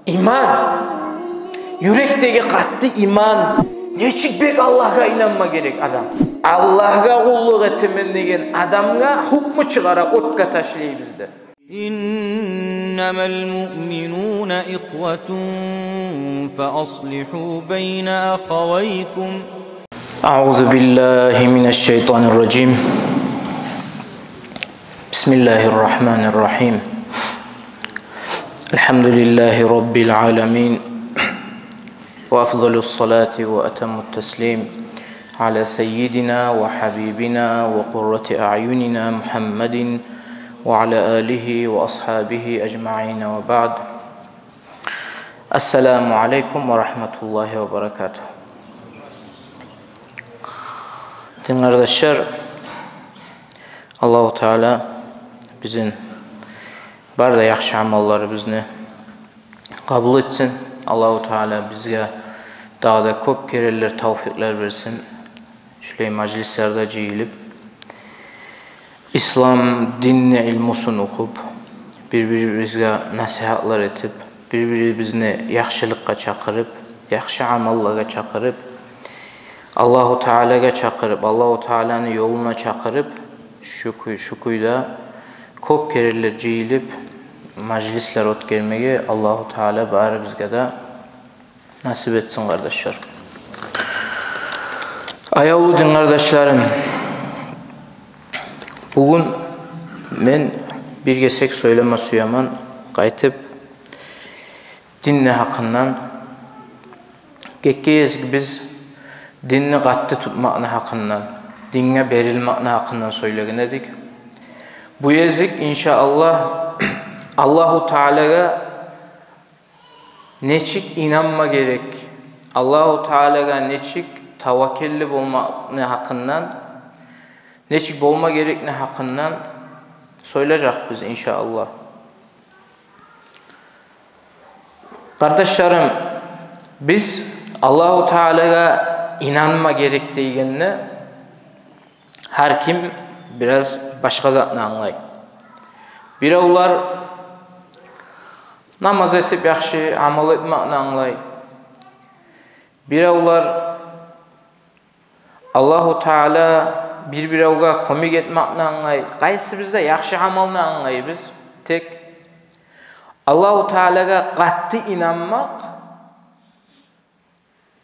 İman, yürekteki katlı iman. Neçik bek Allah'a inanma gerek adam. Allah'a kulluk etemen degen adamga hukmu çıkara otka taşlayı bizde. İnnemel mu'minûne ihvetun fe aslihu beyne ahavaykum. Euzu billahi mineşşeytanirracim. Bismillahirrahmanirrahim. Elhamdülillahi rabbil alamin. Ve afdalus salati ve etemmut teslim ala seyyidina ve habibina ve kurrati a'yunina Muhammedin ve ala alihi ve ashabihi ecma'in ve ba'd. Esselamu aleyküm ve rahmetullahi ve berekatuhu. Din kardeşler, Allah-u Teala bizim barda yaxşı amallarımızı kabul etsin. Allah-u Teala bizge daha da köp kereler, tavfikler versin. Şöyle meclislerde ceyilip, İslam dinini ilmusunu okup, birbirimizge nasihatlar etip, birbirimizni yaxşılıkka çakırıp, yaxşı amallara çakırıp, Allah-u Teala'ga çakırıp, Allah-u Teala'nın yoluna çakırıp, şu kuyda köp kereler ceyilip, meclisler ötkermeye Allah-u Teala bari bizge de nasip etsin kardeşler. Ayavlu din kardeşlerim, bugün ben bir gesek söyleme suyaman qaytıp dinle hakkından gekkeyiz biz dinni qattı tutmakna hakkından, dinge berilmakna hakkından söyleyen edik. Bu yezik inşallah Allah-u Teala'ga neçik inanma gerek, Allah-u Teala'ga neçik tavakkelli olma ne hakkından, neçik olma gerek ne hakkından söyleyecek biz inşallah. Kardeşlerim, biz Allah-u Teala'ga inanma gerek deyigenine her kim biraz başka zatını anlay. Birovlar namaz etip yaxşı amal etmekni anlay. Birovlar Allah-u Teala bir-birovga komik etmekni anlay. Qaysı bizde yaxşı amalni anlay biz. Tek Allah-u Teala'ga qatlı inanmak,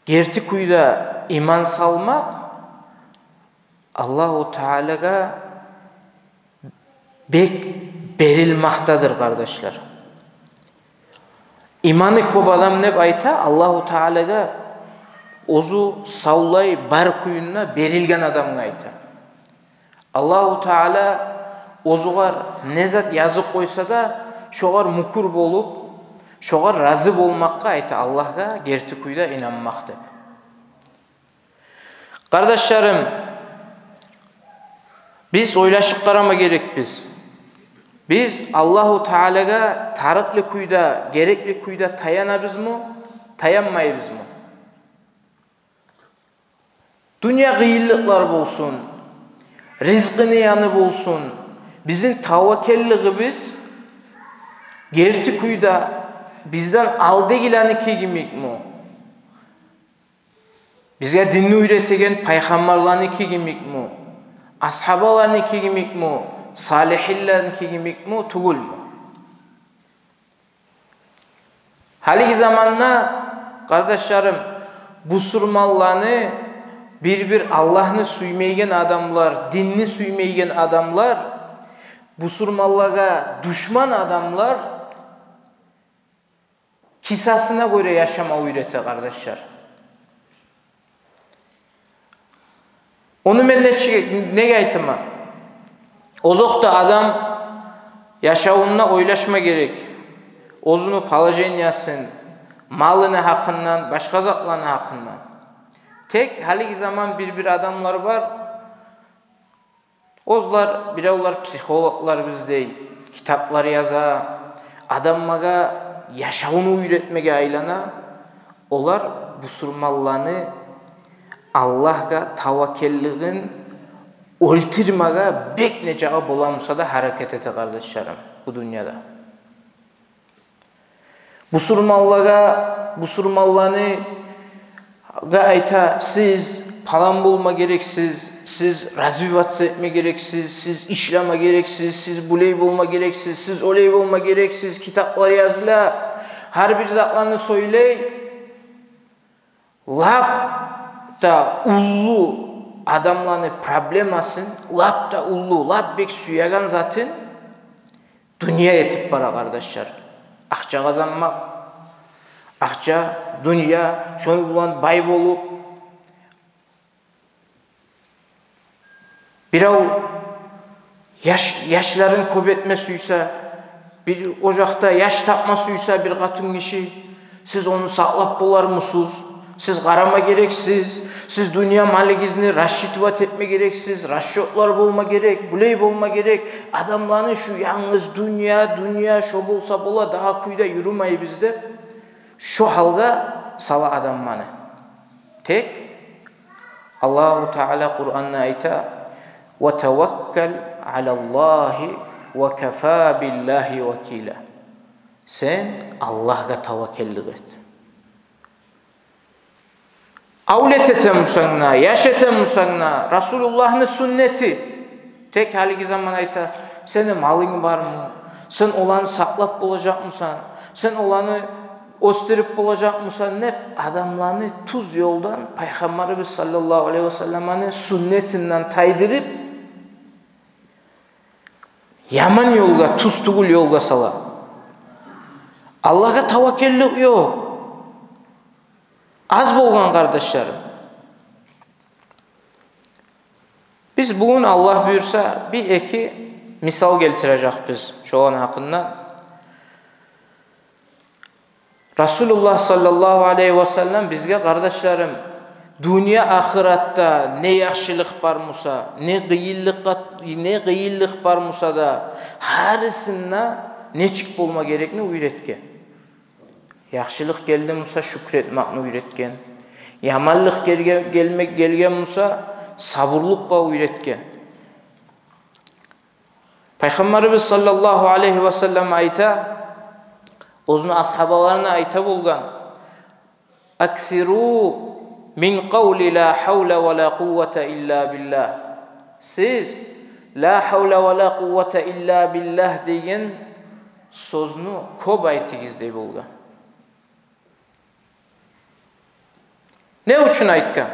gerti kuyda iman salmak, Allah-u Teala'ga bek berilmaktadır kardeşler. İmanı köp adam ne ayta? Allah-u Teala'ga ozu savlay bar kuyunna berilgen adamga ayta. Allah-u Teala ozugar ne zat yazıp koysa da şoğar mukur bolup, şoğar razı bolmakka ayta. Allah'a gerti kuyda inanmak dep. Kardeşlerim, biz oylaşıp karama gerek biz. Biz Allah-u Teala'ga tarıklı kuyda, gerekli kuyda tayanabız mı, tayanmayız mı? Dünya gıyıllıklar bolsun, rizkini yanı bolsun, bizim tavakkelliğimiz gerti kuyda bizden aldı gilani kegimik mi? Bizge dinni üretegen paygambarlarını kegimik mi? Ashabalarını kegimik mi? Salihillerin kegimik mi? Tugul mu? Haliki zamanla kardeşlerim bu surmallarını bir Allah'ını suymeygen adamlar, dinni suymeygen adamlar, bu surmallara düşman adamlar kisasına göre yaşama öğrete kardeşler. Onu ben ne aytım? Ozokta adam yaşavunna oylaşma gerek. Ozunu palajenyasın, malını hakkından, başka zatlarını hakkından. Tek haliki zaman bir adamlar var. Ozlar, birovlar psikologlar bizde, kitaplar yaza, adammaga yaşavunu üretmege aylana. Olar bu surmallarını Allah'a tavakkelliğin oltirmaga bek necağı bolamsa da hareket ete kardeşlerim bu dünyada. Busurmallarını ayta, siz palan bulma gereksiz, siz развиваться etme gereksiz, siz işleme gereksiz, siz buley bulma gereksiz, siz oley bulma gereksiz, kitaplar yazıla, her bir zatlarını söyley, lap da ullu adamlarını problemasın, lap da ullu, lap bek suyagan zatın dünya etip bara kardeşler. Akça kazanmak, akça, dünya, şöyle bulan bay bolup, birav yaşların köpetmesiyse, bir ocakta yaş tapmasıysa bir katın kişi, siz onu sağlap bular mısınız? Siz karama gereksiz, siz dünya maligizini raşitvat etme gereksiz, raşyotlar bulma gerek, buley bulma gerek. Adamların şu yalnız dünya şu bolsa bola daha kuyda yürümeyi bizde. Şu halga sala adammanı. Tek Allahu Teala Kur'an'na ayta ve tevekkel alallahi ve kefâ billahi vekîle. Sen Allah'a tevekkellik et. Avlet etemsana, yaş etemsana, Resulullah'ın sünneti. Tek haliki zaman ayta, senin malın var mı? Sen olanı saklap bulacak mısın? Sen olanı ostirip bulacak mısın? Ne adamlarını tuz yoldan Peygamberimiz sallallahu aleyhi ve sellem'in sünnetinden taydırıp yaman yolga, tuz tugul yolga sala. Allah'a tavakkellik yok. Az bolgan kardeşlerim. Biz bugün Allah buyursa bir iki misal keltireceğiz biz şu an hakkında. Resulullah sallallahu aleyhi ve sellem bizge kardeşlerim dünya ahiratta ne yaxşılık var musa, ne kıyıllık var musa da harisine ne çık bulma gerekli uyretken. Yaxşılık geldi musa şükretmekni uyretken. Yamanlık gelgen musa sabırlıkla uyretken. Peygamberimiz sallallahu aleyhi ve sellem ayta, o'zini ashabalarına ayta bulgan. Aksiru min qavli la havle ve la kuvvete illa billah. Siz la havle ve la kuvvete illa billah degan so'zni ko'p aytingiz deb bo'lgan. Ne uchun aytgan?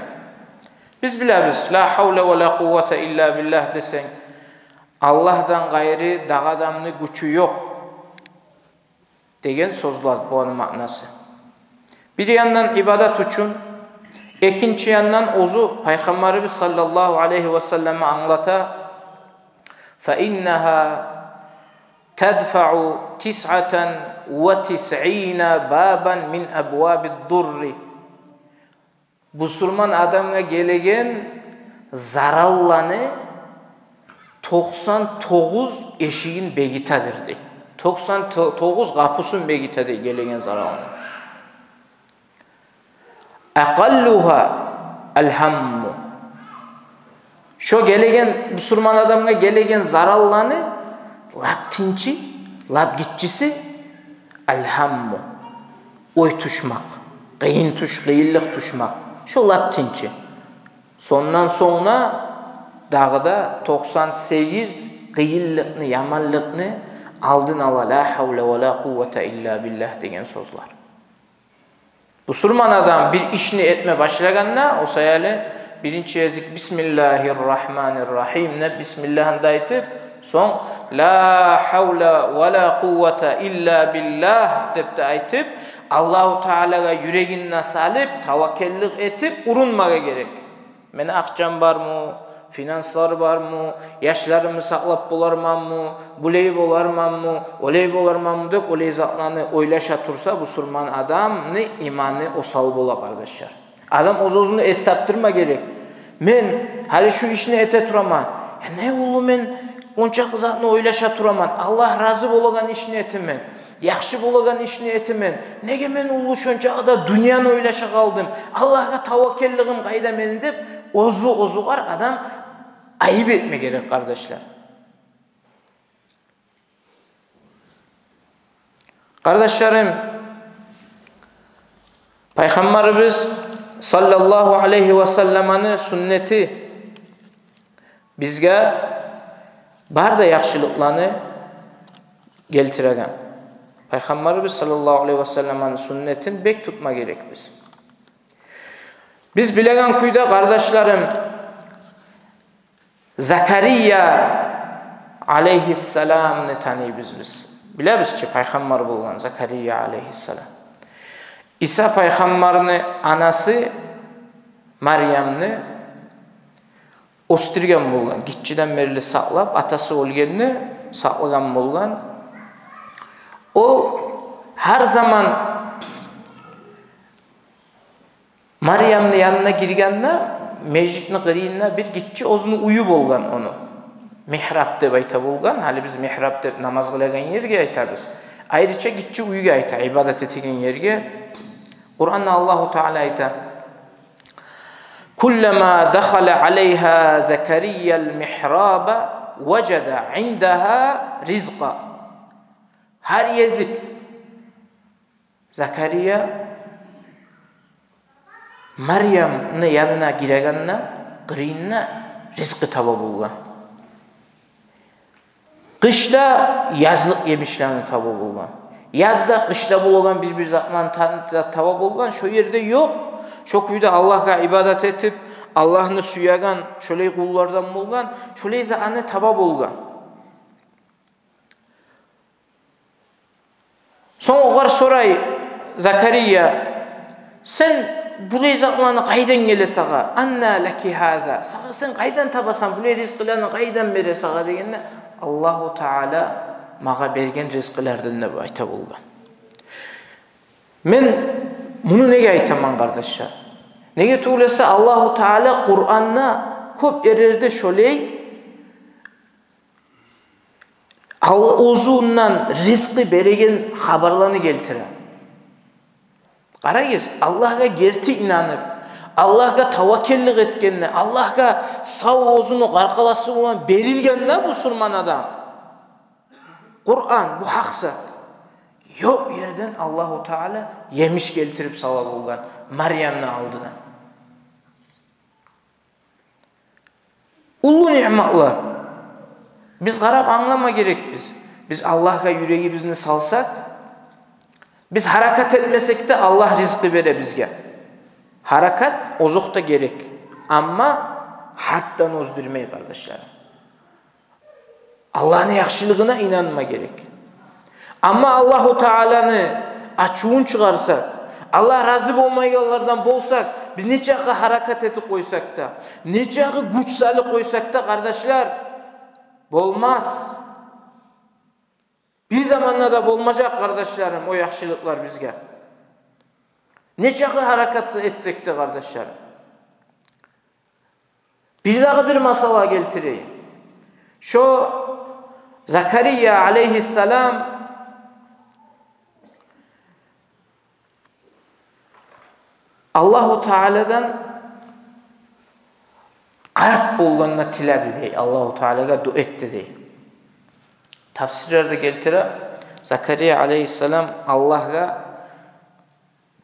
Biz bilamiz, la havle ve la kuvvete illa billah desen, Allah'dan gayri dağadamni gücü yok degen sözler bu ma'nası. Bir yandan ibadet üçün, ikinci yandan ozu Peygamberimiz sallallahu aleyhi ve selleme anlata, فَإِنَّهَا تَدْفَعُ تِسْعَةً وَتِسْعِينَ بَابًا مِنْ أَبْوَابِ الدُّرِّ. Busurman adamga gelegen zarallanı 99 eşiğin begitadir dey. 99 kapısın begitadir gelegen zarallanı. Aqalluha elhammu. Şu gelegen busurman adamga gelegen zarallanı laptinci, lap gitçisi elhammu. Oy tuşmak, kıyınlık tuşmak. Şu laptinci. Sondan sonra dağda 98 kıyıllıkını, yamanlıkını aldın ala la havle ve la kuvvete illa billah degen sözler. Busurman adam bir işini etme başlaganına o sayılı birinci yazık Bismillahirrahmanirrahim ne Bismillah'ında aytıp son la havle ve la kuvvete illa billah dep de aytıp Allahu Teala'ga yüreğine salıp tavakkellik etip urunmaga gerek. Mene akçam var mı? Finanslar var mı? Yaşlarımı saklap bolarmam mı? Buley bolarmam mı? Oley bolarmam mı? Dök oley zatlarını oylaşa tursa bu surman adam ne imanı o sal bola kardeşler. Adam ozozunu estaptırma gerek. Men hali şu işini ete turaman. Ne ulu men onca zatını oylaşa turaman. Allah razı bolagan işini etimen. Yaxşı bolagan işini etimen. Nege men ulu şonça da dünyanı oylaşa kaldım. Allah'a tavakkelligim kayda men dep ozu var adam ayıp etme gerek kardeşler. Kardeşlerim Peygamberimiz sallallahu aleyhi ve sellem'nin sünneti bizge barda yaxşılıklarını geltiregen. Peygamberimiz sallallahu aleyhi ve sellem'nin sünnetini bek tutma gerek biz. Biz bilegen kuyda kardeşlerim Zakariya aleyhisselam'ını tanıyız biz. Bilemiz ki Peygamber bulgan Zakariya aleyhisselam. İsa Peygamber'in anası Meryem'ni ostirgen bulgan. Gitçiden beri saklap atası olgenini saklagan bulgan. O her zaman Meryem'nin yanına girgende mecitni qiriyinna bir gitçi ozunu uyu bolgan onu. Mihrab deb ayta bolgan. Hali biz mihrab deb namaz qılagan yerge aytabız. Ayrıca gitçi uyuga ayta, ibadet etegen yerge. Kur'an'da Allahu Teala ayta: "Kullama dakhala aleyha Zakariya'l mihraba veceda indaha rizqa." Her yezik Zakariya Meryem'nin yanına giregenine qiriyinna rizqi taba bolgan. Kışta yazlık yemişlerini taba bolgan. Yazda kışta bolgan bir zatla taba bolgan şu yerde yok. Şu kuyda Allah'a ibadet etip Allah'ını suyagan şöyle kullardan bolgan, şöyle zatını taba bolgan. Son oğar soray Zakariya, sen bu rizqlarını qaydan gele sağa? Anna laki haza. Sağa sen qaydan tabasan? Bu rizqlarını qaydan bere sağa degende Allahu Teala mağa bergen rizqlardan da ayta bolgan. Men bunu nege aytaman kardeşler? Nege tuğlasa Allahu Teala Kur'an'na köp ererde şoley uzundan rizqi beregen haberlarını geltire. Qarayız, Allah'a gerti inanıp, Allah'a tavakkellik etkenine, Allah'a sağ ozunu qarqalası olan berilgenine bu Müslüman adam. Kur'an bu haqsa. Yok yerden Allahu Teala yemiş geltirip sava bolgan Meryem'ni aldıdan. Ulu nimetler. Biz qarab anlama gerek biz. Biz Allah'a yüreğimizni salsak, biz harakat etmesek de Allah rizqi bere bizge. Harakat ozuqda gerek. Ama haddan ozdurmay kardeşlerim. Allah'ın yaxşılığına inanma gerek. Ama Allahu Teala'nı açuğun çıkarsak, Allah razı olmayanlardan bolsak, biz neçe harakat etip koysak da, neçe güç salı koysak da kardeşler, bolmaz. Bir zamanla da bolmayacak kardeşlerim o yaxşılıklar bizge. Neçe harakat etsek de kardeşlerim. Bir daha bir masala getireyim. Şu Zakariya aleyhisselam Allahu Teala'dan qarq bolganına tiledi dey. Allahu Teala'ga dua etdi dey. Tafsirlerde geltire Zakariya aleyhisselam Allah'a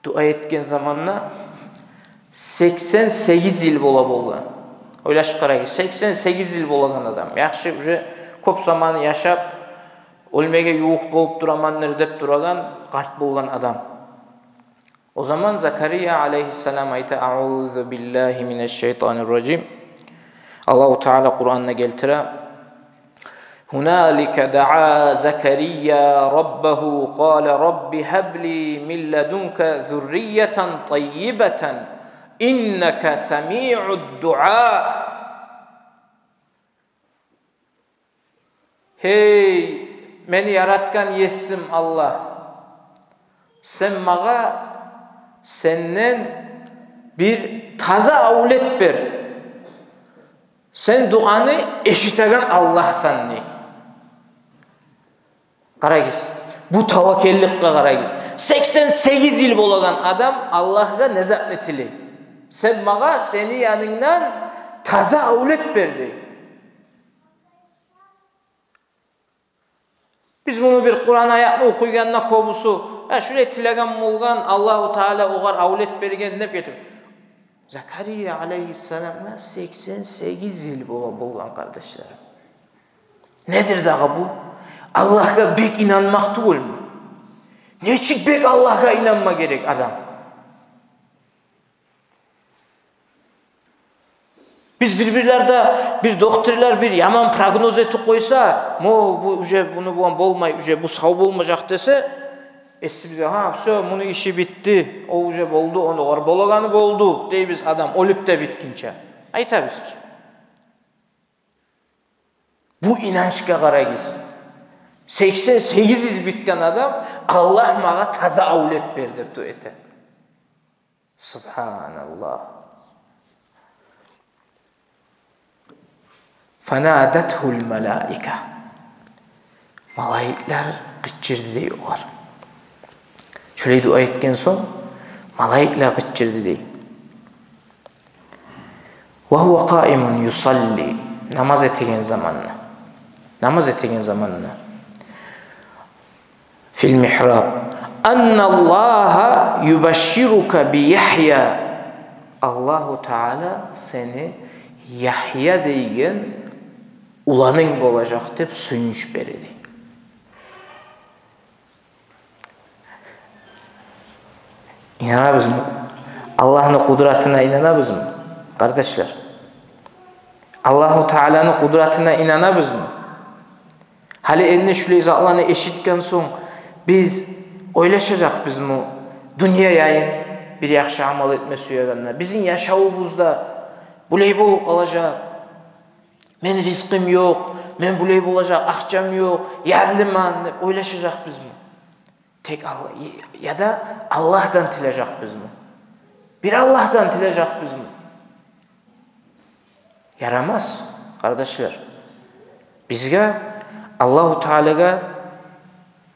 dua etken zamanla 88 yıl bola bolgan. Oylaş qarayı 88 yıl bolagan adam. Yaxşı köp zaman yaşap ölmege yuq bolup duramanlar dep duragan qarq bolgan adam. O zaman Zakariya aleyhisselam ayta "Auzu billahi mineşşeytanirracim." Allahu Teala Kur'an'da geltire "Hunalike da'a Zakariya rabbahu qala rabbi habli min ledunke zurriyeten tayyibeten inneke semi'ud du'a." Hey meni yaratgan yesim Allah. Sen mağa senden bir taza avlet ber. Sen duanı eşitegen Allah'san ne? Qarayız. Bu tavakkellikle qarayız. 88 yıl bolagan adam Allah'a nezat etili. Sen mağa seni yanından taza avlet berdi. Biz bunu bir Kur'an ayatını okuyganna kobusu, şuraya tilegen bolgan Allahu Teala ogar avlet bergen dep getip. Zakariya aleyhisselam'a 88 yıl bolgan kardeşlerim. Nedir dağı bu? Allah'a bek inanmak değil mi? Neçik bek Allah'a inanma gerek adam? Biz birbirlerde bir doktorlar bir yaman prognoz etip koysa, bu uje bunu bolmay, uje bu sağ bolmayacak dese, bize bunun işi bitti, o uje boldu, onu var bolaganı boldu dey biz adam ölüp de bitkinçe. Ayta biz. Bu inançka qarayız. 88 yıl bitken adam Allah mağa taza avlet berdi dep ete. Subhanallah. Fanadathul malaika. Malaikler gıçırdı diyorlar. Şöyle dua etken son malaikler gıçırdı diyor. Ve huve qaimun yusalli. Namaz etegen zamanla. Namaz etegen zamanla. Fil mihrab. Annallaha yubashshiruka bi Yahya. Allahu Teala seni Yahya deyigen ulanın bolacak dep suyunç beredi. İnanabız mı? Allah'ın kudretine inanabız mı? Kardeşler. Allahu Teala'nın kudretine inanabız mı? Hali eline şöyle izahlarını eşitken son biz oylaşacak biz mi? Dünya yayın bir yaxşı amal etme suyaganlar. Bizim yaşavımızda bulay bolup kalacak. Men rizqim yok, men bulay bolacak, akçam yok, yerliman dep oylaşacak biz mi? Tek Allah ya da Allah'tan tileyecek biz mi? Bir Allah'tan tileyecek biz mi? Yaramaz kardeşler. Bizge Allahu Teala'ga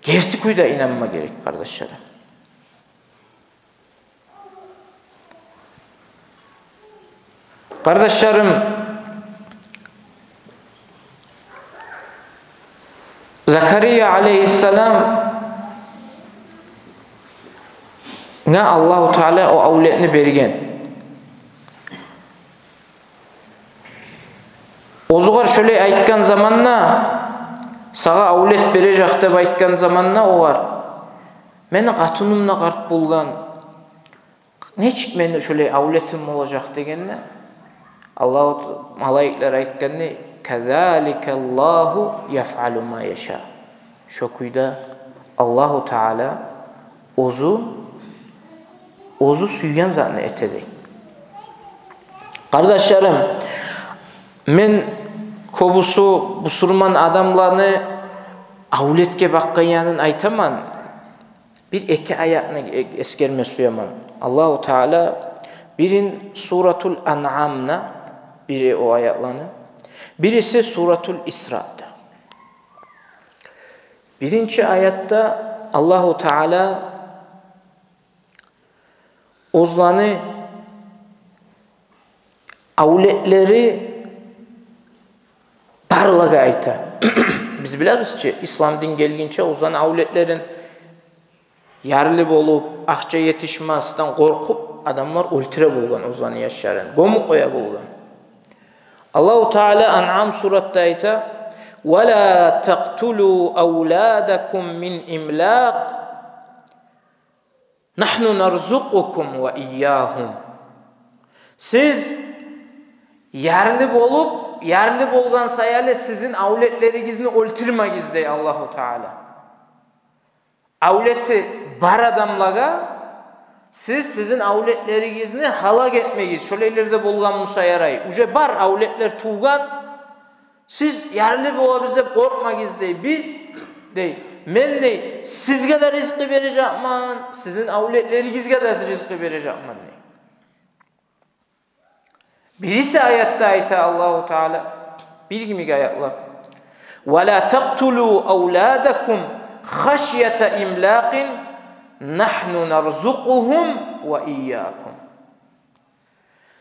gerçeküyde inanma gerek kardeşlerim. Kardeşlerim, Zakariya aleyhisselam ne Allahu Teala o avletini bergen. Ozugar şöyle aytkan zamanna sağa avlet berecek dep aytkan zamanna o var. Meni katınımla kart bulgan. Neçik meni şöyle avletim olacak degenne Allahu malaikler aytkan ne? Kezalikallahu yef'alu ma yasha. Şokuyda Allahu Teala ozu suygan zatını etedi. Kardeşlerim, men kobusu busurman adamlarını avletke bakkayanın aytaman. Bir iki ayatını eskerme suyaman. Allahu Teala birin Suratul An'am'na biri o ayatlarını. Birisi Suratul İsra'da. Birinci ayatta Allahu Teala ozlanı avletleri parlaga ayta. Biz biliriz ki İslam din gelginçe ozlan avletlerin yarlı bolup akça yetişmezden korkup adamlar ultre bulgan ozlanı yaşarın. Gomu koya bulgan. Allahu Teala An'am suratta ayta: "Ve la taqtulu auladakum min imlaq. Nahnu narzuqukum ve iyyahum." Siz yarlı bolgan sayale sizin avletleringizni öldürmegiz dey Allahu Teala. Avleti bar adamlaga sizin avletleringizni halak etmegiz. Şöylelerde bolgan Musa yaray. Uje bar avletler tuğgan. Siz yarlı bolabız dep korkmagiz dey. Biz dey. Men dey sizge de rizqi berejekman. Sizin avletlerinizge de rizqi berejekman dey. Birisi ayette ayta Allahu Teala bir gibi ayetler. Ve la taqtulu auladakum haşyete imlaqin nahnu narzuquhum ve iyyakum.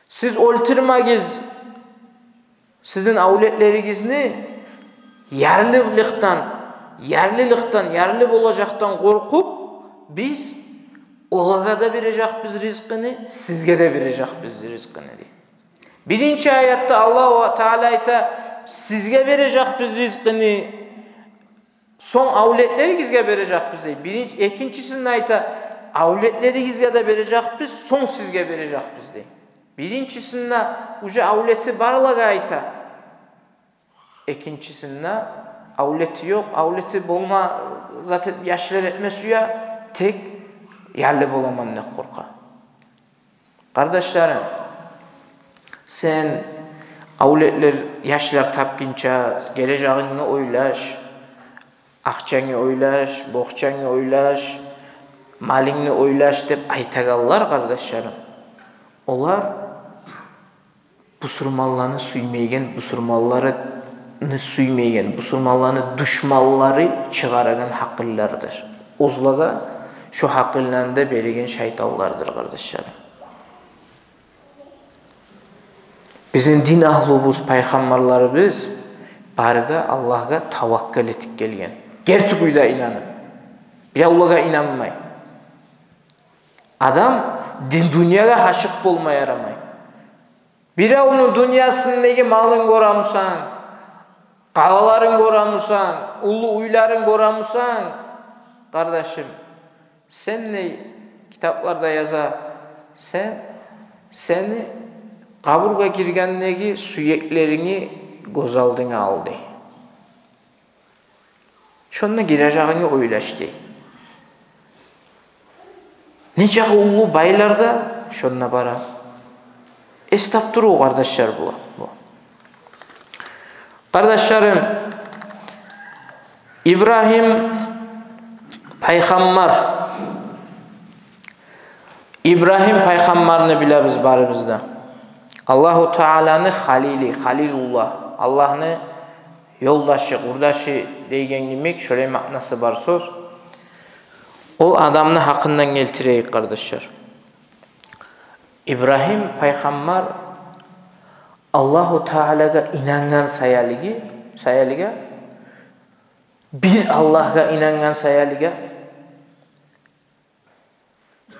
Siz öldürmegiz sizin avletleringizni yarlılıktan yerlilikten, yerli olacaktan korkup biz olaga da verecekbiz rizkini, sizge de verecekbiz rizkini. Birinci ayette Allah Teala ayta sizge verecekbiz rizkini, son avletleringizge verecekbiz. İkincisinde ayta avletleringizge de verecekbiz, son sizge verecekbiz. Birincisinde uca avleti barlaga ayta. İkincisinde avleti yok, avleti bolma zaten yaşlar etmesi ya tek yerli bolaman ne korka. Kardeşlerim, sen avletler yaşlar tapkinça geleceğini oylaş, akçanı oylaş, boğçanı oylaş, malini oylaş dep aytagallar kardeşlerim. Olar busurmallarını suymaygen, busurmallarını suymaygen, busurmallarını düşmanları çıkaragan hakillardır. Ozlaga şu hakillerinde belirgen şeytallardır kardeşlerim. Bizim din ahlubuz, peygamberlarımız barıda Allah'a tavakkal etip gelgen. Gerçekuyda inanıp, bir Allah'a inanmay. Adam din dünyaya haşık olmaya yaramay. Bir onun dünyasındaki malın koramısan, kalaların koramısan, ulu uyların koramısan, kardeşim, sen ne kitaplarda yaza, seni kaburga girgendeki süyeklerini gozaldın aldı. Şonuna gireceğini oylaş dey. Nece ulu baylarda şonuna bara. Estap duru kardeşler bu. Kardeşlerim, İbrahim peygamberini biliriz barımızda. Allahu Teala'nın Halilullah. Allah'ın yoldaşı, kurdaşı deygen demek şöyle manası var söz. O adamın hakkından geltireyik kardeşler. İbrahim peygamber Allahu Teala'ga inangan sayaliga bir Allah'a inangan sayaliga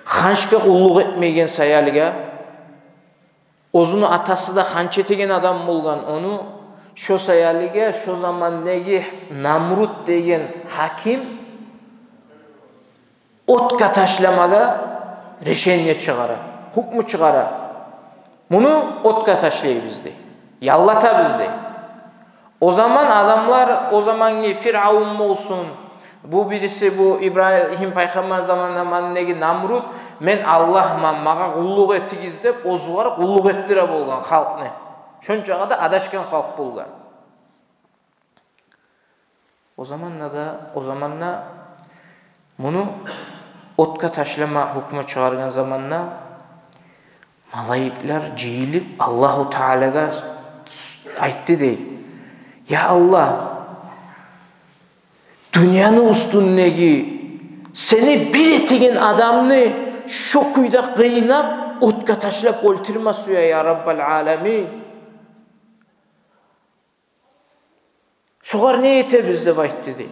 hançka kulluk etmegen sayaliga ozunu atası da hanç etegen adam bolgan onu şu sayaliga şu zamandagi Namrut degen hakim otga tashlamaga решение çıgara, hukmu çıgara. Bunu otga taşlayız dey. Yallata bizde. O zaman adamlar o zamanki Firavun olsun, bu birisi bu İbrahim peygamber zamanındaki Namrut, men Allah'man mağa kulluk etigiz dep ozugar kulluk ettire bolgan halkni. Şonçaga da adaşkan halk bolgan. O zamanla bunu otga taşlama hukmu çıkargan zamanla malaikler ciyilip Allahu Teala'ga aytdı dey. Ya Allah, dünyanın üstündeki seni bir etegen adamını şu kuyda kıynap otga taşlap öldürme suya ya Rabbal Alemin. Şolar ne ete bizde baytdı dey.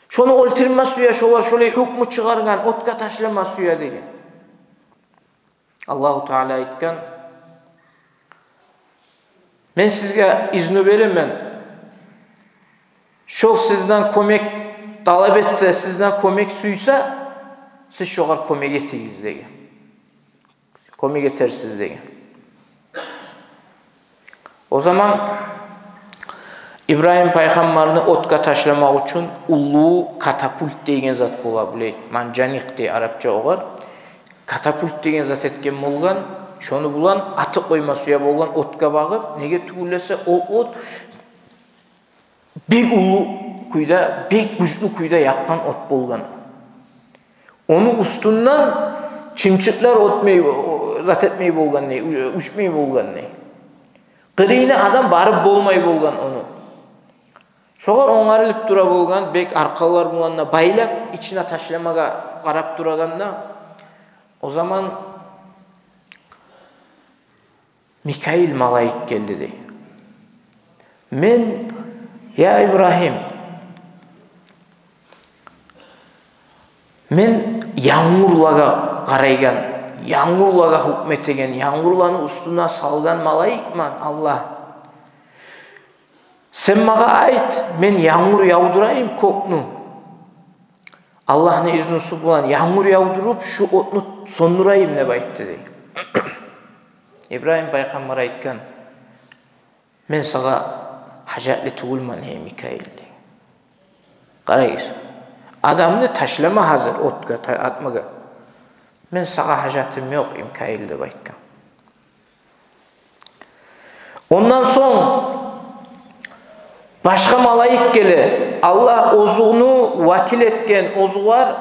Şonu öldürme suya şolar şöyle hükmü çıkargan otga taşlama suya degen. Allahu Teala aytgan, men sizge izni berimen. Şol sizden kömek talep etse, sizden kömek suysa, siz şolar kömek etiniz degen. Kömek etersiz degen. O zaman İbrahim peygamberini otga taşlamak için ulu katapult degen zat bola biley. Manjanik dey Arapça oğar. Katapult degen zat etken bolgan, şonu bulan atı koyma suya bolgan otga bağıp, nege tügülese o ot bek ulu kuyda, bek güçlü kuyda yakkan ot bolgan. Onun üstünden çimçikler zat etmeyi bolgan ne, uçmeyi bolgan ne. Kırıyına adam barıp bolmayı bolgan onu. Şoğar oңarılıp dura bolgan, bek arkalar bulanına baylap, içine taşlamaga qarap duraganda, o zaman Mikail malaik geldi dey. Men, ya İbrahim, Men yağmurlaga qaraygan, yağmurlaga hükmet egen, yağmurlanı ustuna salgan malaikman Allah. Sen maga ayt, men yağmur yağdırayım koknu. Allah'ın iznisi bulan yağmur yağdırıp şu otnu sondurayım ne bayt dedi. İbrahim Peygamber aytkan, men sağa hacatli tugulman hey Mikail. Qarayız. Adamını taşlama hazır otka atmaga. Men sağa hacatım yok Mikail de baytkan. Ondan son başka malayik gele. Allah ozuğunu vakil etken ozuğlar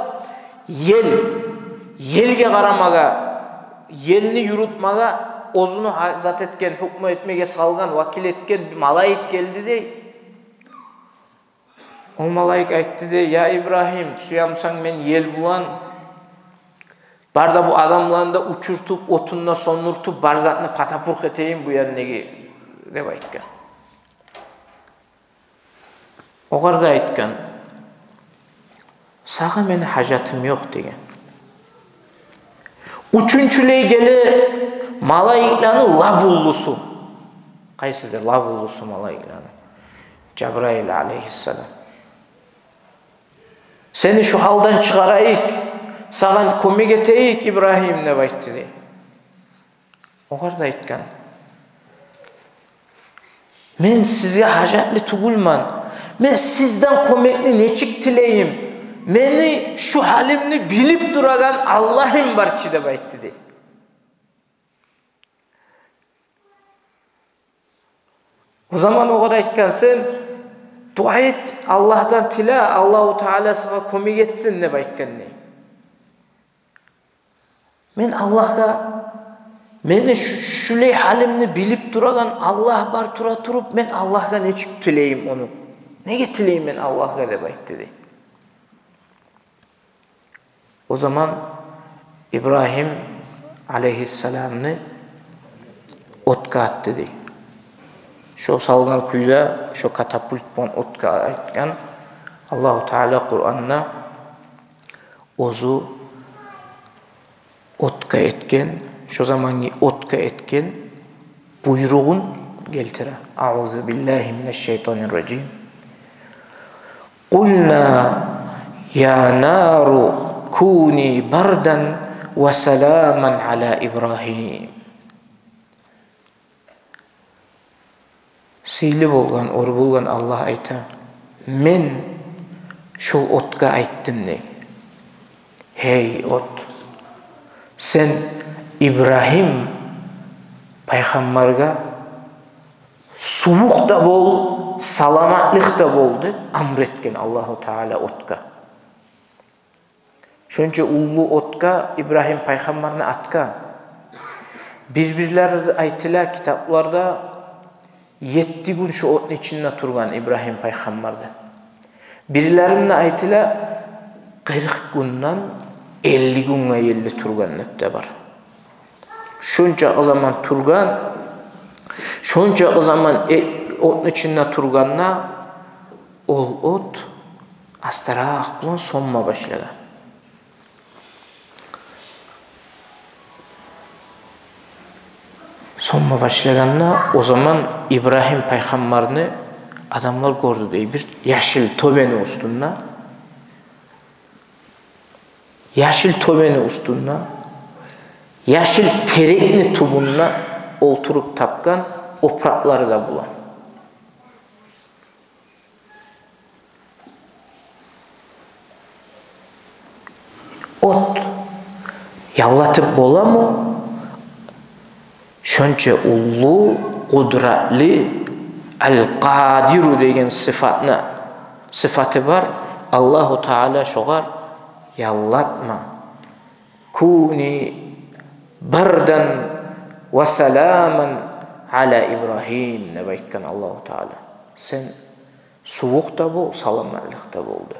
yelge qaramaga, yelini yürütmaga ozunu zat etken, hükmü etmege salgan, vakil etken bir malayik geldi de. O malayik aytdı de, ya İbrahim, suyamsan men yel bulan, barda bu adamlarını uçurtup, otununa sonurtup, barzatını patapurk eteyim bu yerine de aytkan. O kadar da aytkan, sağa meni hacatım yok degen. Üçüncüley gele malayiklarını labullusu. Kaysıdır labullusu malayiklarını? Cebrail aleyhisselam. Seni şu haldan çıkarayık, sağa komik eteyik İbrahim ne bayt dedi. O kadar da aytkan. Men sizge hacatlı tugulman. Men sizden komikli neçik tileyim. Meni şu halimni bilip duragan Allah'ım barçı da bayt dedi. O zaman o kadar aytkan sen dua et, Allah'tan tila, Allahu Teala sana komik etsin ne baytkan ne. Men Allah'a, meni şuley halimni bilip duragan Allah bar tura turup, men Allah'a ne çık tileyim onu. Ne getileyim men Allah'a de bayt dedi. O zaman İbrahim aleyhisselam'ını otka at dedi. Şu salgan kuyla, şu katapult pon otka aytkan, Allahu Teala Kur'an'na ozu otka etken, şu zamanki otka etken buyruğun geltire. Auzu billahi mineşşeytanirracim. Kulna ya naru kuni bardan ve selaman ala İbrahim. Seyli bolgan, oru bolgan Allah ayta, men şol otka ayttım ne? Hey ot, sen İbrahim Peygamberga sumuk da bol, salamatlık da bol deb amretken Allahu Teala otka. Şönce ullu otka İbrahim Peygamberine atkan. Birbirleri aytıla kitaplarda 7 gün şu otun içinde turgan İbrahim Peygamber'de. Birilerine aytıla 40 günden 50 günge yelli turgan nöpte var. Şunca o zaman turgan, şunca o zaman otun içinde turganna ol ot astaraq bulan sonma başlagan. Sonma başlaganna o zaman İbrahim Peygamberini adamlar gördü dey bir yaşıl tobeni ustunna. Yaşıl tobeni ustunna. Yaşıl terekni tubunna olturup tapkan oprakları da bulan. Ot yallatıp bola mı? Şönçe ullu, kudratli, el-kadiru degen sıfatı var. Allahu Teala şoğar, yallatma. Kuni bardan ve selaman ala İbrahim ne baytkan Allahu Teala. Sen soğuk da bol, salamatlık da boldu.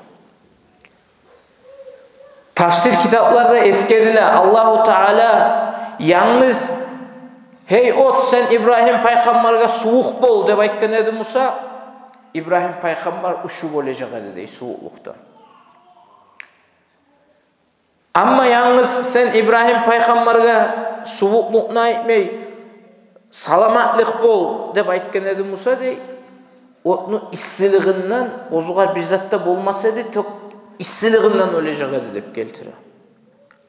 Tafsir kitaplarda eskeriler Allahu Teala yalnız hey ot sen İbrahim Peygamber'e soğuk bol de baytkan edi Musa. İbrahim Peygamber uşu olacak dedi soğukluktan. Amma yalnız sen İbrahim peygamberge suvuklukna aytmay, salamatlık bol dep aytkan edi Musa dey. Onu issiliğinden ozugar bir zatta bolmasa edi, tok issiliğinden ölecek edi dep keltire.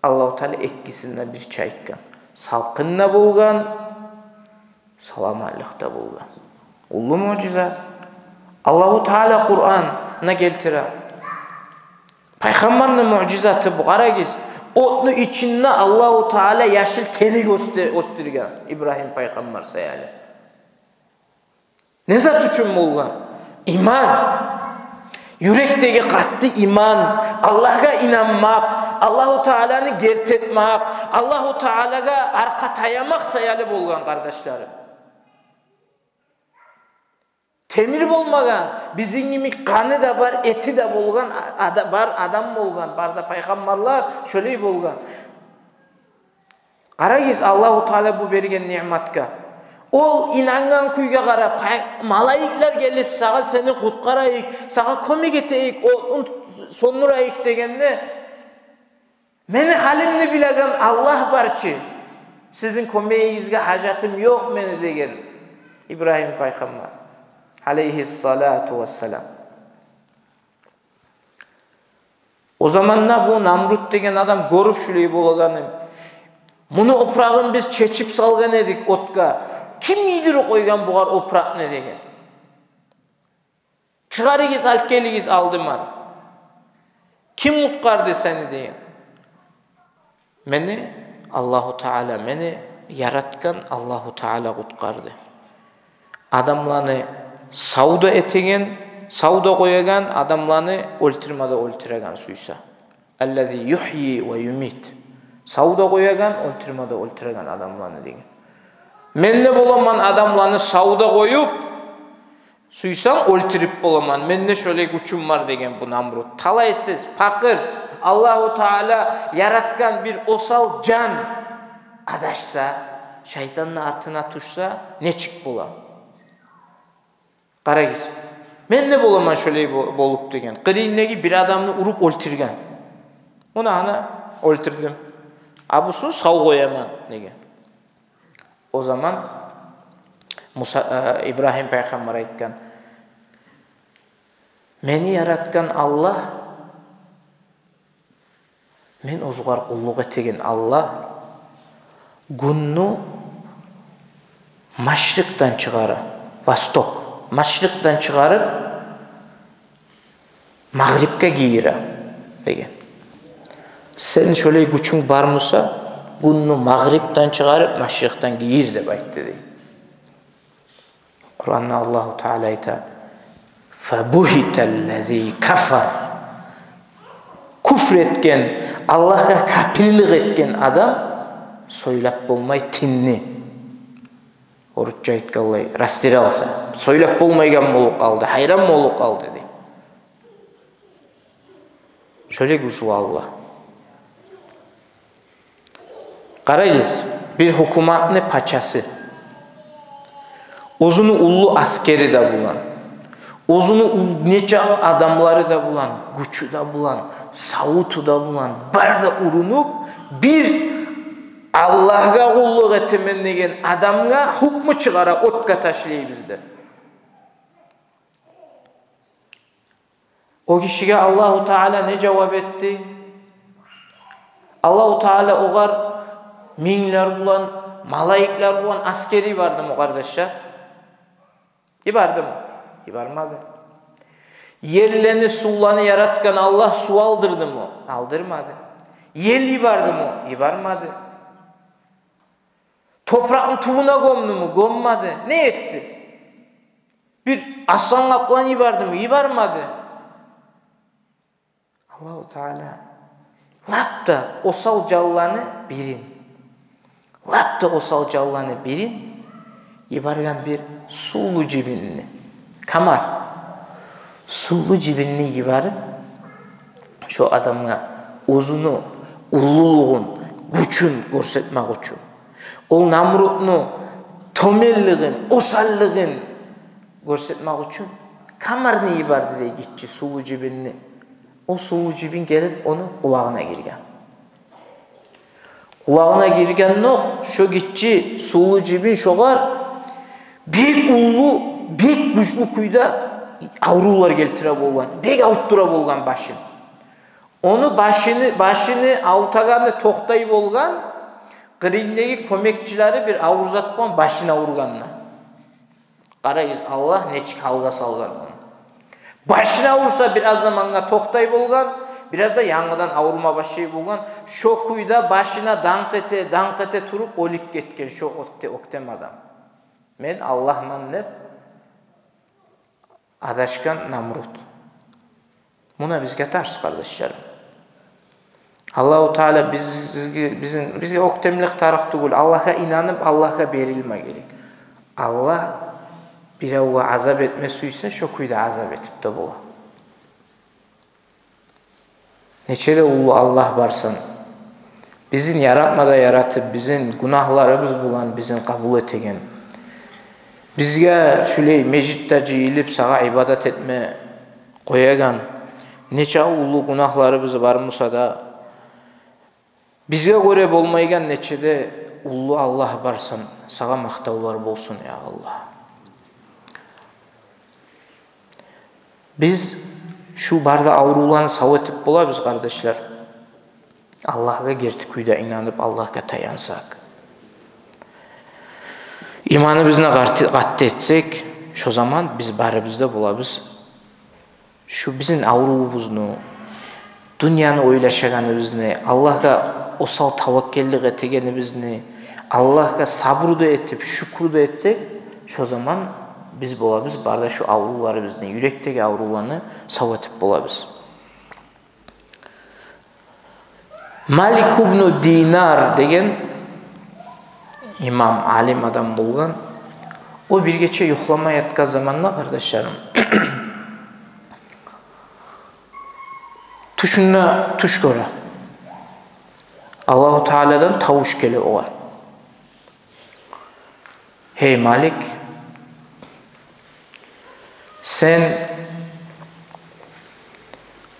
Allah-u Teala ekkisinden bir çaytkan. Salkınna bolgan, salamatlıkta bolgan. Ullu mucize. Allah-u Teala Kur'an'a keltire. Peygamberin mucizatı bu qaragiz. Otlu içinde Allah-u Teala yaşıl terik östürgen İbrahim peygamber sayali. Ne zat üçün bolgan? İman. Yürekteki katlı iman, Allah'a inanmak, Allah-u Teala'nı gertetmek, Allah-u Teala'ga arka tayamak sayali bolgan kardeşlerim. Temir bolmagan, bizim gibi kanı da var, eti de bolgan, var adam bolgan, var da peygamberler şöyle bolgan. Qaragiz Allah-u Teala bu bergen nimetka. Ol inangan kuyga qara, malaiklar gelip sağa seni qutqarayık, sağa kömek eteyik, sonurayık degende meni halimni bilagan Allah barçı. Sizin kömeğinizge hacatım yok meni degen İbrahim peygamber aleyhissalatu vesselam. O zamanla bu Namrut degen adam görüp şuley bolganı. Bunu oprağın biz çeçip salgan edik otka. Kim yediri koygan buğar oprak ne degen? Çıkarıgiz alkeligiz aldıman. Kim mutkardı seni degen? Meni Allahu Teala meni yaratkan Allahu Teala kutkardı. Adamlarını savda etegen, savda koyagan adamlarını oltirmada oltiragan suysa. Allazi yuhyi ve yumit. Savda koyagan, oltirmada oltiragan adamlarını degen. Menne bolaman adamlarını savda koyup suysam oltirip bolaman. Menne şöyle güçüm var degen bu Namrut. Talaysız, fakir, Allahu Teala yaratkan bir osal can adaşsa, şeytanın artına tuşsa ne çık bola? Qaragiz. Menne bolaman şöyle bolup degen. Qirinnegi bir adamını urup oltirgen. Onu ana oltirdim. Abusun sav koyaman degen. O zaman İbrahim peygamber aytkan, meni yaratkan Allah, men ozugar kulluk etegen Allah, günnu maşrıktan çıkarıp, vastok, maşrıktan çıkarıp, mağripke giyire degen. Sen şöyle güçün var mısa, günnu mağripten çıkarıp maşrıktan giyir de aytdı dey. Kur'an'da Allahu Teala ayta: "Febuhitellezî kafar." Küfretken, Allah'a kafirlik etken adam soylap bolmay tinni. Orutça aytgallay rastiri alsa, soylap bolmaygan bolup kaldı, hayran bolup kaldı dey. Şöyle güçlü Allah. Qarayız, bir hukumatın paçası. Ozunu ullu askeri de bulan. Ozunu nece adamları da bulan, güçü de bulan, savutu da bulan. Barda urunup bir Allah'a kulluk etemennegen adamga hukmu çıkara otka taşlayı bizde. O kişiye Allahu Teala ne cevap etti? Allahu Teala oğar minler bulan, malaikler bulan askeri vardı mı kardeşler? İbardı mı? İbarmadı. Yerlerini, sularını yaratkan Allah su aldırdı mı? Aldırmadı. Yel ibardı mı? İbarmadı. Toprağın tuğuna gömdü mü? Gömmedi. Ne etti? Bir aslan kaplan ibardı mı? İbarmadı. Allah-u Teala lap da osal callanı birin. Lap da osal callanı birin. İbargan bir sulu cibinli. Kamar. Sulu cibinli ibarıp şu adamga uzunu, ulluluğun, güçün görsetmek için. O Namrut'nu tomelliğin, osallığın görsetmek için kamar ne ibardı diye gitçi sulu cibinli. O sulu cibin gelip onun kulağına girgen. Kulağına girgen nok, şu gitçi, sulu cibin şoğar, bek ulu, bek güçlü kuyda avrular geltire bolgan, bek avuttura bolgan başın. Onu başını avutaganı toktay bolgan, kırındaki kömekçileri bir avruzatman başına vurganına. Qarayız, Allah neçik halga salgan. Başına vursa biraz zamanga toktay bolgan, biraz da yanıdan avurma başlayı bolgan. Şo kuyda başına dank ete turup olik ketken şo oktem adam. Men Allah'man nep adaşkan Namrut. Buna bizge ters kardeşlerim. Allah-u Teala bizge oktemlik tarih tugul. Allah'a inanıp Allah'a berilme gerek. Allah bir avva azap etmesiyse şu kuyda azap etip de bola. Neçede ulu Allah varsan, bizim yaratmada yaratıp, bizim günahlarımız bulan, bizim kabul etegen, bizge şüley mecitde ciyilip sağa ibadet etme koyagan, neçe ulu günahlarımız varmasa da, bizge göre bolmaygan neçede ulu Allah varsan, sağa maktavlar bolsun ya Allah. Biz şu barda avrularını sağ etip bolabız kardeşler. Allah'a gerti kuyda inanıp Allah'a tayansak. İmanı bizine qattı etsek, şu zaman biz barımızda bolabız. Şu bizim avruğumuzunu, dünyanı oylaşaganımızını, Allah'a osal tavakkellik etegenimizni, Allah'a sabrı da etip, şükrü da etsek, şu zaman biz bolabız, barda şu avruları bizni, yürekteki avrularını savatip bolabız. Malik ibn Dinar degen imam, alim adam bolgan. O bir gece yuhlama yatkan zamanla kardeşlerim. Tuşuna tuş göre. Allah-u Teala'dan tavuş geli o var. Hey Malik, sen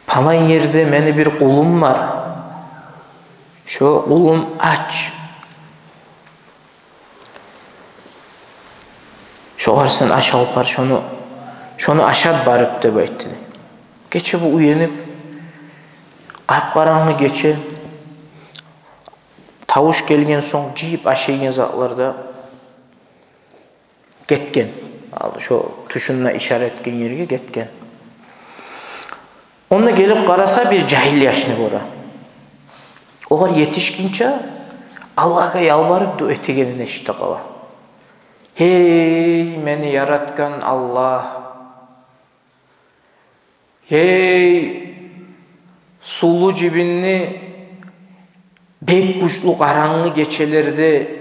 falan yerde meni bir kulum var. Şu kulum aç. Şu var sen aşağı par şunu aşağı barıp da bayttı. Geçe bu uyanıp kapkaranlık geçe tavuş gelgen son ciyip aşağı zatlarda getken. Aldı şu tuşunla işaret etken yerge getken. Onunla gelip karasa bir cahil yaşını bora. Oğar yetişkince Allah'a yalvarıp dua etegenine işte kala. Hey meni yaratkan Allah. Hey sulu cibinni bek kuşlu karanlı geçelerde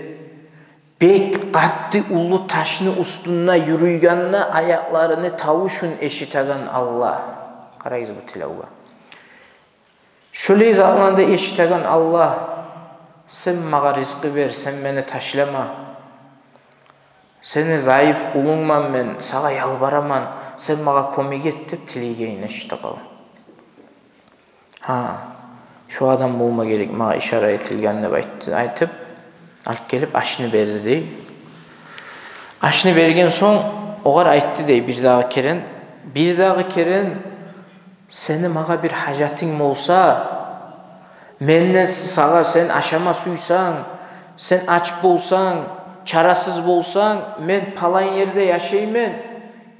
bek katlı ulu taşını üstüne yürüyganına ayaklarını tavuşun eşitagan Allah. Karayız bu tilavuga. Şöyle zamanında eşitagan Allah, sen mağa rizqi ver, sen beni taşlama. Seni zayıf ulunman men, sağa yalvaraman, sen mağa komik et dep tilegeyin eşita kala. Ha, şu adam bulma gerek, mağa işaret etilgenini aytıp, alıp gelip aşını berdi dey. Aşını bergen son, oğar ayttı dey bir dağı keren, seni mağa bir hacatın olsa, menden sağa sen aşama suysan, sen aç bolsan, çarasız bolsan, men palan yerde yaşaymen,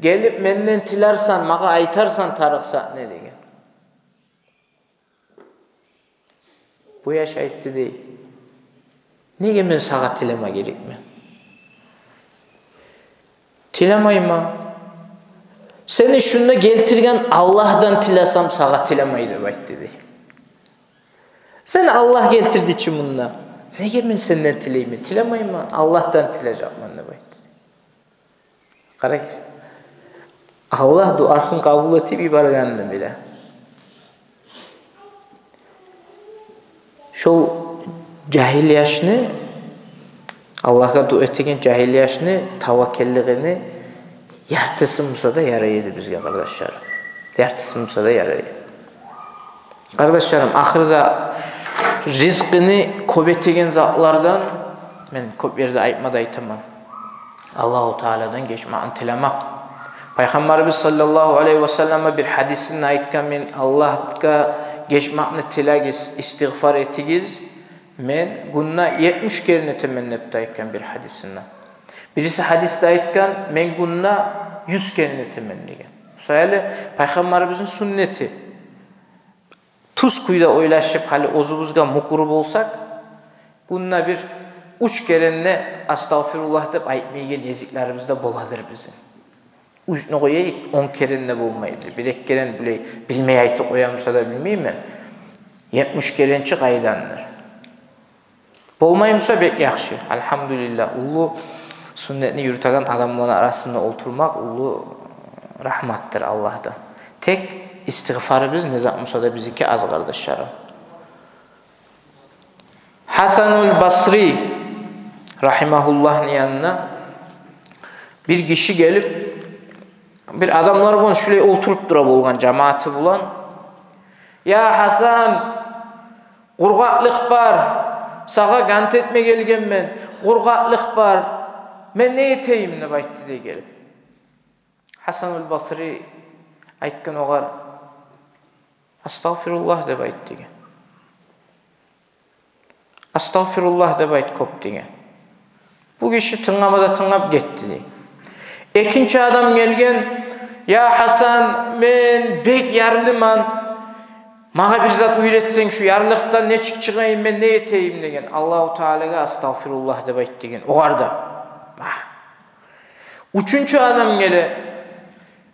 gelip menden tilarsan, mağa aytarsan tarıksa ne degen? Bu yaş ayttı dey. Nege men sağa tilema gerek mi? Tilemayma. Seni şunda geltirgen Allah'dan tilasam sağa tilemayı da ayttı dey. Sen Allah geltirdi için bununla. Nege men senden tileyim? Tilemayma. Allah'tan tileyecekman da ayttı. Karayız. Allah duasını kabul etip ibargandı bile. Şu cahil yaşını Allah'a dua ettiğin cahil yaşını tavakkelliğini yartısımsa da yaraydı bizge kardeşlerim. Yartısımsa da yaraydı. Kardeşlerim ahırda rizkini köbetegen zatlardan men köp yerde aytmada aytaman. Allahu Teala'dan geçmağın tilemak. Peygamberimiz sallallahu aleyhi ve selleme bir hadisini aytkan, men Allah'a geçmağını tilagiz, istiğfar etigiz. Men günna 70 kere temennip aytkan bir hadisini. Birisi hadiste aytkan, men günna 100 kere temennigen. Söyle Peygamberimizin sünneti. Tuz kuyda oylaşıp hali ozubuzga mukuru bolsak, günna bir 3 kerenne astagfirullah dep aytmaygen yeziklerimizde boladır bizim. 3 koyayık 10 kerenne bolmaydı. Bir ek keren bilmey aytı koyamsa da bilmeyim. 70 kerençi qaydandır. Bolmayımsa bek yaxşı. Elhamdülillah. Ulu sünnetini yürütegen adamların arasında oturmak ulu rahmattır Allah'tan. Tek istiğfarı biz ne zapmusa da biziki az kardeşlerim. Hasanul Basri rahimahullah'ın yanına bir kişi gelip bir adamlar bunu şöyle oturup dura bolgan cemaati bulan, ya Hasan, qurgaqlık var, sağa gant etme gelgen men, qurgaqlık var, men ne eteyim ne baytdı diye gelip. Hasanul Basri aytkan oğar, astagfirullah de bayt degen. Astagfirullah de bayt kop degen. Bu kişi tıngamada tıngap gitti diye. İkinci adam gelgen, ya Hasan, men bek yarlıman, mağa bir zat uyretsen şu yarlıktan ne çıkayım men ne eteyim degen. Allahu Teala'ga astagfirullah de bayt degen. Oğarda. Üçüncü adam gele,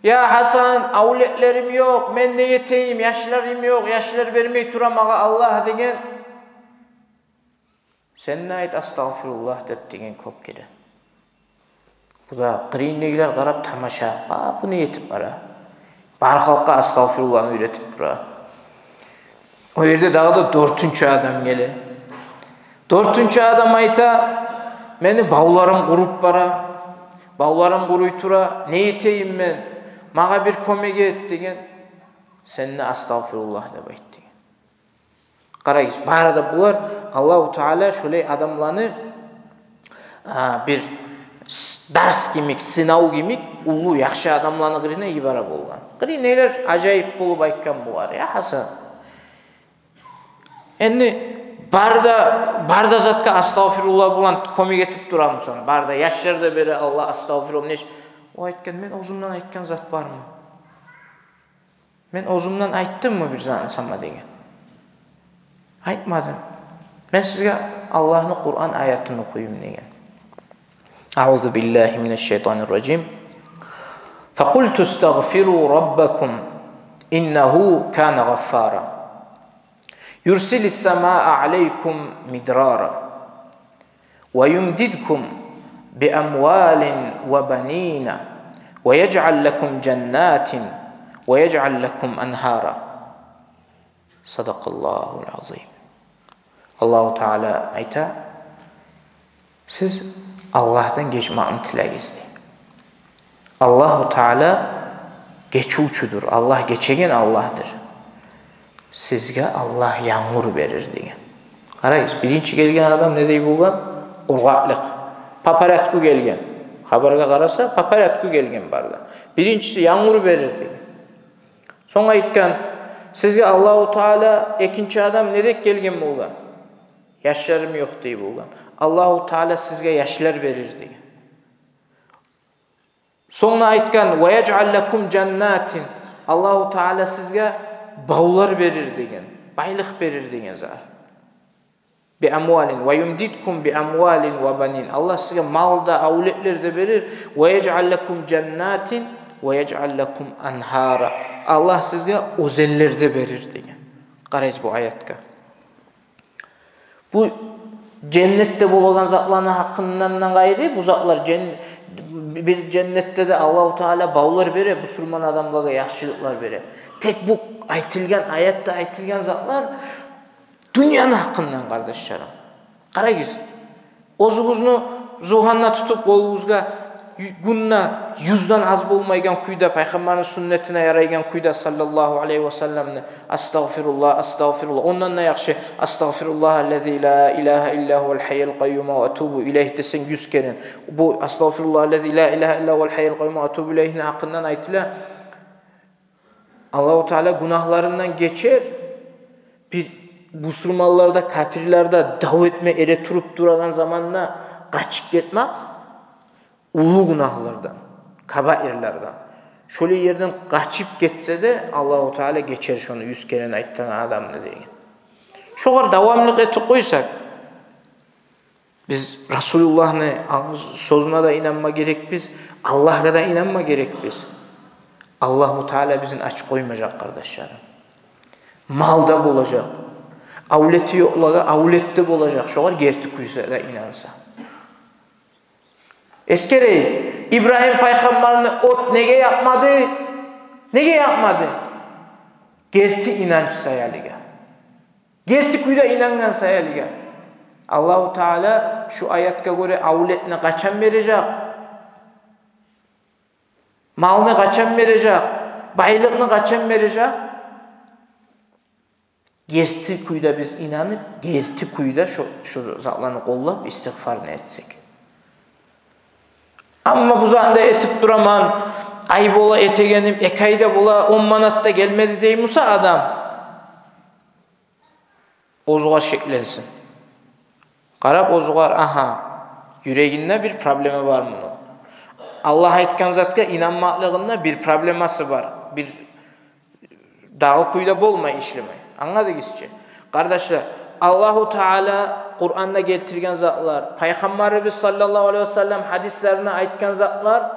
ya Hasan, avletlerim yok, men ne eteyim, yaşlarım yok, yaşlar vermey turam mağa Allah degen. Sen ne ait astagfirullah dep degen kop gele. Bu da qiriyindegiler qarab tamaşa. Bu ne yetip bara? Bar halka astagfirullah'ını üretip dura. O yerde daha da dörtüncü adam gele. Dörtüncü adam ayta, meni bağlarım kurup bara. Bağlarım kuruytura. Ne eteyim men? Mağa bir komege et degen. Sen ne astagfirullah de bayt degen. Qarayız. Barada bular Allahu Teala şöyle adamlarını bir ders gimik, sınav gimik, ulu yaxşı adamlarını qirine ibara bolgan. Qirineler acayip bolup aytkan bular ya Hasan. Endi barda zatka astagfirullah bulan komik etip duramsan. Barda yaşlarda beri Allah astagfirullah neş. O aytkan, men ozumdan aytkan zat var mı? Men ozumdan ayttım mı bir zat sana degen? Aytmadım. Ben sizge Allah'ın Kur'an ayetini okuyayım degen. Euzu billahi mineşşeytanirracim. فَقُلْتُ اسْتَغْفِرُوا رَبَّكُمْ إِنَّهُ كَانَ غَفَّارًا يُرْسِلِ السَّمَاءَ عَلَيْكُمْ مِدْرَارًا وَيُمْدِدْكُمْ بِأَمْوَالٍ وَبَنِينَ وَيَجْعَلْ لَكُمْ جَنَّاتٍ وَيَجْعَلْ لَكُمْ أَنْهَارًا Sadakallahul azim. Allahu Teala ayta, siz Allah'tan geçmağını tilegiz. Allahu Teala geçuçudur. Allah geçegen Allah'dır. Sizge Allah yağmur verir degen. Qarayız, birinci gelgen adam ne dey bolgan? Qurgaqlık. Paparatku gelgen. Habarga qarasa paparatku gelgen barda. Birincisi yağmur verir degen. Soňa aytkan, sizge Allahu Teala ikinci adam ne dek gelgen bolgan? Yaşlarım yok dey bolgan. Allahu Teala sizge yaşlar verir degen. Soňra aytkan, "Ve yec'al lekum cennatin." Allahu Teala sizge bağlar verir degen, baylık verir degen zat. Bi amwalin ve yumditkum bi amwalin ve banin. Allah sizge malda, avletler de verir. Ve yec'al lekum cennatin ve yec'al lekum anhara. Allah sizge ozeller de verir degen. Qarayız bu ayetke. Bu cennette bolagan zatlarning hakkından gayri bu zatlar bir cennette de Allahu Teala bağlar bere, bu surman adamlarga yaxşılıklar bere. Tek bu aytilgan ayette aytilgan zatlar dünyanın hakkından kardeşlerim. Qarayız. Ozuğuzunu zuhanna tutup kolunuzga günna 100'dan az bolmaygan kuyda Peygamberin sünnetine yaraygan kuyda sallallahu aleyhi ve sellemni astagfirullah, astagfirullah. Ondan da yaxşı astagfirullahallezî la ilahe illa huvel hayyul kayyum ve etûbü ileyh desen 100 kere. Bu astagfirullahallezî la ilahe illa huvel hayyul kayyum ve etûbü ileyh'in hakkından aytıla Allahu Teala günahlarından geçer. Bir Müslümanlarda, kafirlerde dav etme ere turup duragan zamanla kaçıp gitmek ulu günahlardan, kabairlerden. Şöyle yerden kaçıp getse de Allahu Teala geçer şunu 100 kere ayttan adam ne deyin. Şoğar davamlılık etip koysak biz Resulullah'ın sözüne de inanma gerek biz, Allah'a da inanma gerek biz. Allahu Teala bizim aç koymayacak kardeşlerim. Malda olacak. Avleti yoklara avlette olacak. Şoğar gerti kuysa da inansa. Eskerey İbrahim Peygamberini ot nege yapmadı? Nege yapmadı? Gerti inanç sayaliga. Gerti kuyda inangan sayaliga. Allahu Teala şu ayatka göre avletini kaçan verecek? Malını kaçan verecek? Baylıkını kaçan verecek? Gerti kuyda biz inanıp, gerti kuyda şu zatlarını kollap istiğfarını etsek. Ama bu zanda etip duraman, ay bola etegenim, ekayda bola 10 manatta gelmedi deymusa adam, ozuğa şeklensin. Qarab ozuğar, aha, yüreğinde bir problemi var bunun. Allah aytgan zatga inanmaklığında bir probleması var. Bir dağı kuyda bolmay işlemay. Anladınızca? Kardeşler, Allahu Teala Kur'an'da geltirgen zatlar, Peygamberimiz sallallahu aleyhi ve sellem hadislerine aytgan zatlar,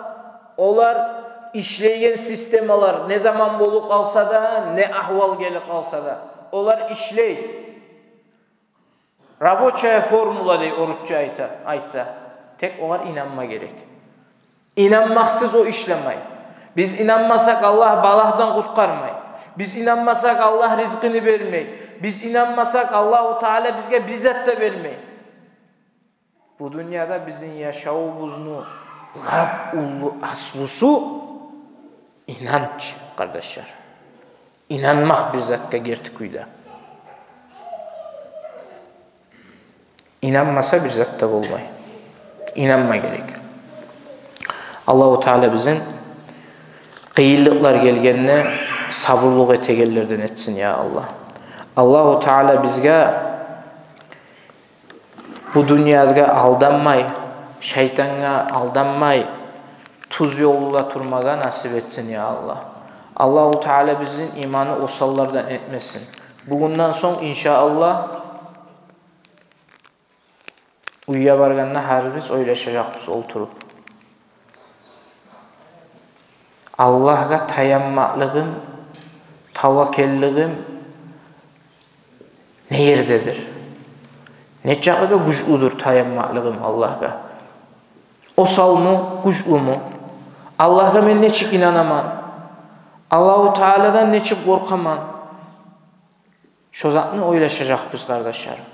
olar işleyen sistemalar ne zaman bolu kalsa da, ne ahval gelip kalsa da, olar işley. Rabochaya formula dey orutça aytsa, tek olar inanma gerek. İnanmaksız o işlemay. Biz inanmasak Allah balahdan kurtarmay. Biz inanmasak Allah rizkini vermey. Biz inanmasak Allahu Teala bizge bizzat da vermey. Bu dünyada bizim yaşavımızın Rabbullu aslusu inanç kardeşler. İnanmak bizzatka gerti kuyda. İnanmasa bizzat da bulmay. İnanma gerek. Allahu Teala bizim kıyılıklar gelgenine sabırlık etegellerden etsin ya Allah. Allahu Teala bizge bu dünyada aldanmay, şeytana aldanmay, tuz yolunda turmaga nasip etsin ya Allah. Allahu Teala bizim imanı osallardan etmesin. Bugünden son inşallah uyuya barganda her biz oylaşacakız oturup. Allah'a tayanmaklığım, tavakkelliğim ne yerdedir? Ne çağıda güçlüdür tayanmaklığım Allah'a. O salmı, güçlü mü? Allah'a ben neçik inanaman? Allahu Teala'dan neçik korkaman? Şu zatını oylaşacak biz kardeşlerim.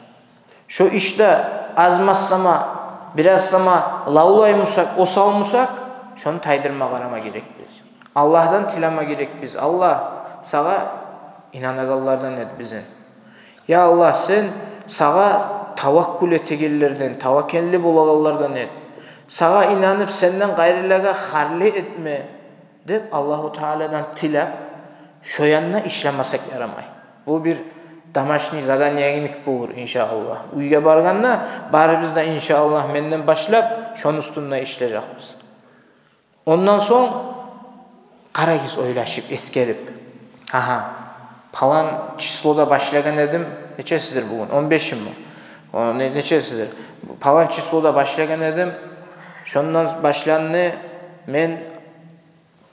Şu işte azmazsama, birazsama lavlaymusak, o salmusak, şunu taydırma karama gerek biz. Allah'tan tilama gerek biz. Allah sağa inanagallardan et bizim. Ya Allah sen sağa tavakkul etegellerden, tavakkelli bulagallardan et. Sağa inanıp senden gayrılaga harli etme deyip Allahu Teala'dan tilap şu yanına işlemasak yaramay. Bu bir damaşni zadanyaginik bulur inşallah. Uyga barganda bari biz de inşallah menden başlap şonun üstünde işleyecek biz. Ondan son Karagiz oylaşıp, eskerip, aha, falan çisloda başlayan edim, neçesidir bugün? 15'im mi? Neçesidir? Falan çisloda başlayan edim, şondan başlayanını men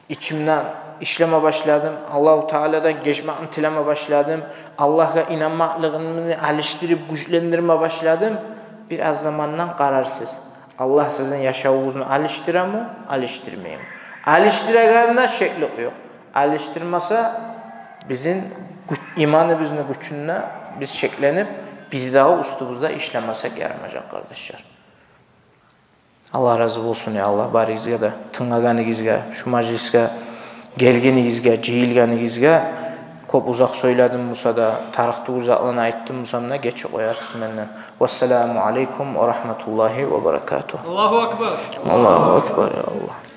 içimden işleme başladım. Allahu Teala'dan geçmeğini tileme başladım. Allah'a inanmaklığını alıştırıp güçlendirme başladım. Biraz zamandan kararsız. Allah sizin yaşavınızı alıştıra mı? Alıştırmayayım. Alıştıraganda şekli yok. Alıştırmasa bizim imanı bizin güçünle biz şeklenip bir daha üstümüzde işlemesek yaramayacak kardeşler. Allah razı olsun ya Allah barigizge da tıngaganigizge, şu majlisge gelgenigizge, jeyilganigizge көп uzak söyledim Musa da tarıkты uzaklığını ayttım Musa'mına geçi koyarsız menden. Vesselamu aleykum ve rahmetullahi ve berekatuhu. Allahu Akbar. Allahu Ekber ya Allah.